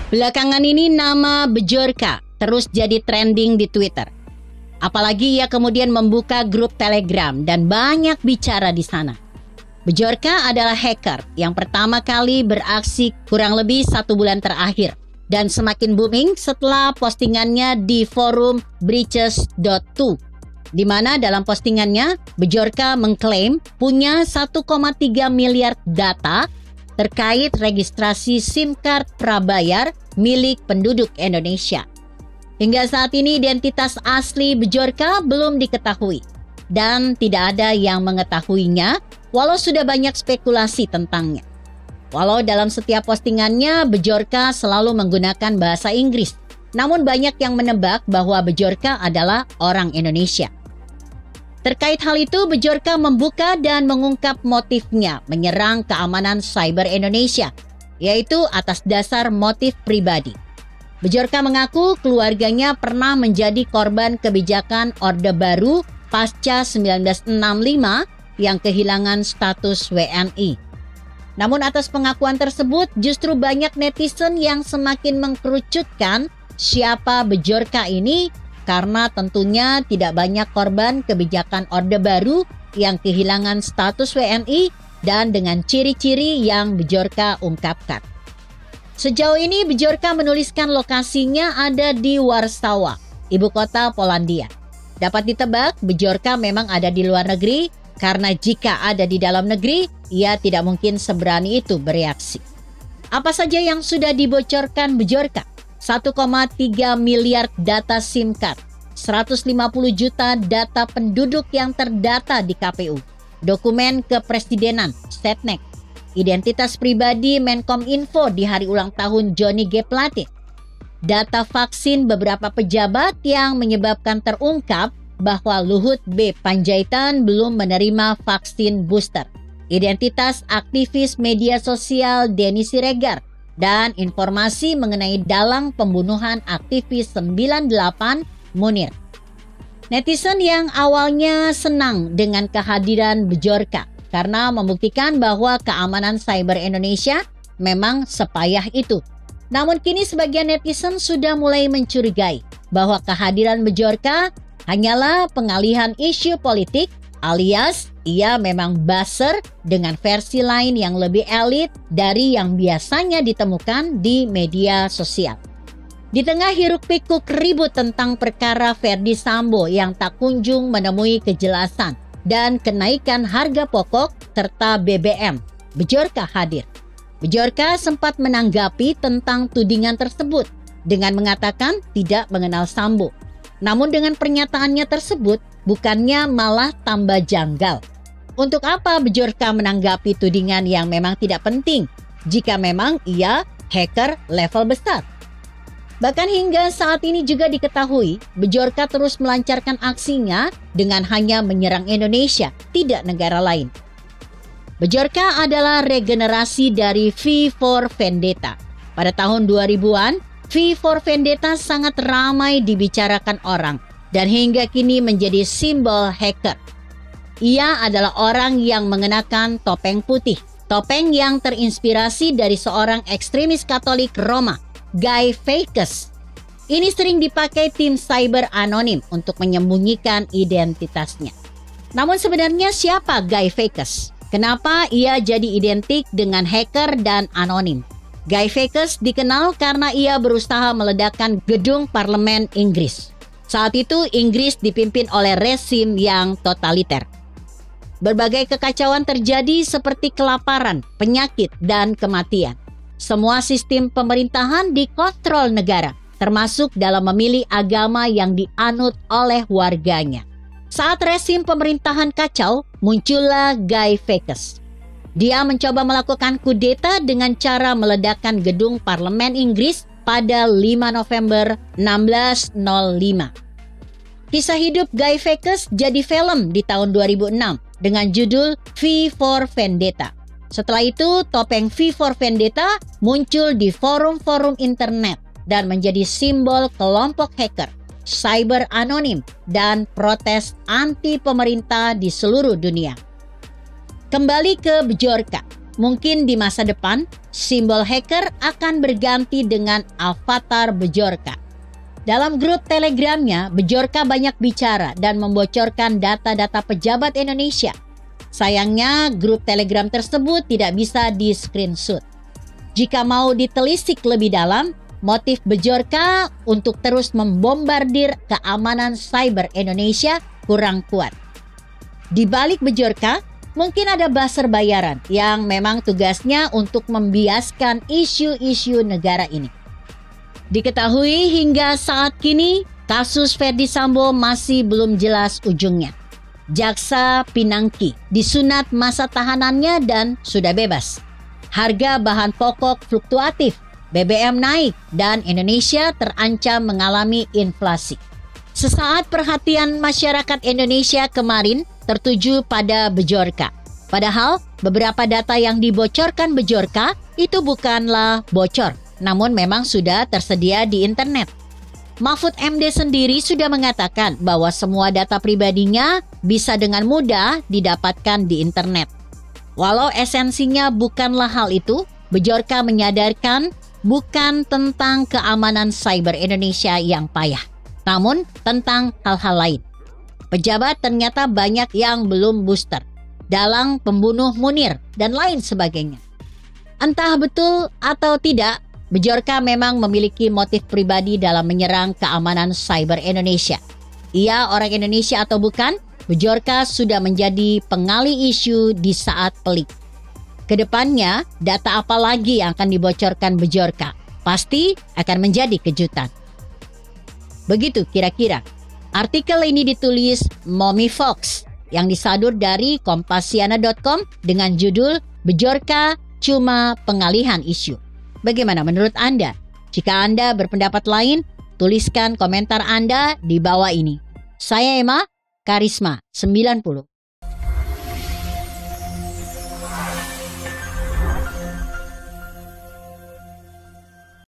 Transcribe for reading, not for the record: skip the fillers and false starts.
Belakangan ini nama Bjorka terus jadi trending di Twitter. Apalagi ia kemudian membuka grup Telegram dan banyak bicara di sana. Bjorka adalah hacker yang pertama kali beraksi kurang lebih 1 bulan terakhir dan semakin booming setelah postingannya di forum breaches.to, di mana dalam postingannya Bjorka mengklaim punya 1,3 miliar data terkait registrasi SIM card prabayar milik penduduk Indonesia. Hingga saat ini identitas asli Bjorka belum diketahui dan tidak ada yang mengetahuinya walau sudah banyak spekulasi tentangnya. Walau dalam setiap postingannya Bjorka selalu menggunakan bahasa Inggris, namun banyak yang menebak bahwa Bjorka adalah orang Indonesia. Terkait hal itu, Bjorka membuka dan mengungkap motifnya menyerang keamanan cyber Indonesia, yaitu atas dasar motif pribadi. Bjorka mengaku keluarganya pernah menjadi korban kebijakan Orde Baru pasca 1965 yang kehilangan status WNI. Namun atas pengakuan tersebut, justru banyak netizen yang semakin mengkerucutkan siapa Bjorka ini, karena tentunya tidak banyak korban kebijakan Orde Baru yang kehilangan status WNI dan dengan ciri-ciri yang Bjorka ungkapkan. Sejauh ini Bjorka menuliskan lokasinya ada di Warsawa, ibu kota Polandia. Dapat ditebak Bjorka memang ada di luar negeri, karena jika ada di dalam negeri, ia tidak mungkin seberani itu bereaksi. Apa saja yang sudah dibocorkan Bjorka? 1,3 miliar data SIM card, 150 juta data penduduk yang terdata di KPU, dokumen kepresidenan, Setnek, identitas pribadi Menkominfo di hari ulang tahun Johnny G. Plate, data vaksin beberapa pejabat yang menyebabkan terungkap bahwa Luhut B. Panjaitan belum menerima vaksin booster, identitas aktivis media sosial Denny Siregar, dan informasi mengenai dalang pembunuhan aktivis 98 Munir. Netizen yang awalnya senang dengan kehadiran Bjorka karena membuktikan bahwa keamanan cyber Indonesia memang sepayah itu. Namun kini sebagian netizen sudah mulai mencurigai bahwa kehadiran Bjorka hanyalah pengalihan isu politik, alias ia memang buzzer dengan versi lain yang lebih elit dari yang biasanya ditemukan di media sosial. Di tengah hiruk-pikuk ribut tentang perkara Ferdy Sambo yang tak kunjung menemui kejelasan dan kenaikan harga pokok serta BBM, Bjorka hadir. Bjorka sempat menanggapi tentang tudingan tersebut dengan mengatakan tidak mengenal Sambo. Namun dengan pernyataannya tersebut, bukannya malah tambah janggal. Untuk apa Bjorka menanggapi tudingan yang memang tidak penting jika memang ia hacker level besar? Bahkan hingga saat ini juga diketahui Bjorka terus melancarkan aksinya dengan hanya menyerang Indonesia, tidak negara lain. Bjorka adalah regenerasi dari V for Vendetta. Pada tahun 2000-an, V for Vendetta sangat ramai dibicarakan orang dan hingga kini menjadi simbol hacker. Ia adalah orang yang mengenakan topeng putih, topeng yang terinspirasi dari seorang ekstremis Katolik Roma, Guy Fawkes. Ini sering dipakai tim cyber anonim untuk menyembunyikan identitasnya. Namun sebenarnya siapa Guy Fawkes? Kenapa ia jadi identik dengan hacker dan anonim? Guy Fawkes dikenal karena ia berusaha meledakkan gedung parlemen Inggris. Saat itu Inggris dipimpin oleh rezim yang totaliter. Berbagai kekacauan terjadi seperti kelaparan, penyakit, dan kematian. Semua sistem pemerintahan dikontrol negara, termasuk dalam memilih agama yang dianut oleh warganya. Saat rezim pemerintahan kacau, muncullah Guy Fawkes. Dia mencoba melakukan kudeta dengan cara meledakkan gedung parlemen Inggris pada 5 November 1605. Kisah hidup Guy Fawkes jadi film di tahun 2006 dengan judul V for Vendetta. Setelah itu, topeng V for Vendetta muncul di forum-forum internet dan menjadi simbol kelompok hacker, cyber anonim, dan protes anti pemerintah di seluruh dunia. Kembali ke Bjorka. Mungkin di masa depan, simbol hacker akan berganti dengan avatar Bejorka. Dalam grup Telegramnya, Bejorka banyak bicara dan membocorkan data-data pejabat Indonesia. Sayangnya, grup Telegram tersebut tidak bisa di-screenshot. Jika mau ditelisik lebih dalam, motif Bejorka untuk terus membombardir keamanan cyber Indonesia kurang kuat. Di balik Bejorka, mungkin ada buzzer bayaran yang memang tugasnya untuk membiaskan isu-isu negara ini. Diketahui hingga saat kini, kasus Ferdy Sambo masih belum jelas ujungnya. Jaksa Pinangki disunat masa tahanannya dan sudah bebas. Harga bahan pokok fluktuatif, BBM naik, dan Indonesia terancam mengalami inflasi. Sesaat perhatian masyarakat Indonesia kemarin tertuju pada Bejorka. Padahal beberapa data yang dibocorkan Bejorka itu bukanlah bocor, namun memang sudah tersedia di internet. Mahfud MD sendiri sudah mengatakan bahwa semua data pribadinya bisa dengan mudah didapatkan di internet. Walau esensinya bukanlah hal itu, Bejorka menyadarkan bukan tentang keamanan cyber Indonesia yang payah, namun tentang hal-hal lain. Pejabat ternyata banyak yang belum booster. Dalang pembunuh Munir dan lain sebagainya. Entah betul atau tidak, Bejorka memang memiliki motif pribadi dalam menyerang keamanan cyber Indonesia. Ia orang Indonesia atau bukan, Bejorka sudah menjadi pengalih isu di saat pelik. Kedepannya, data apa lagi yang akan dibocorkan Bejorka? Pasti akan menjadi kejutan. Begitu kira-kira. Artikel ini ditulis Mommy Fox yang disadur dari Kompasiana.com dengan judul Bejorka Cuma Pengalihan Isu. Bagaimana menurut Anda? Jika Anda berpendapat lain, tuliskan komentar Anda di bawah ini. Saya Emma, Karisma 90.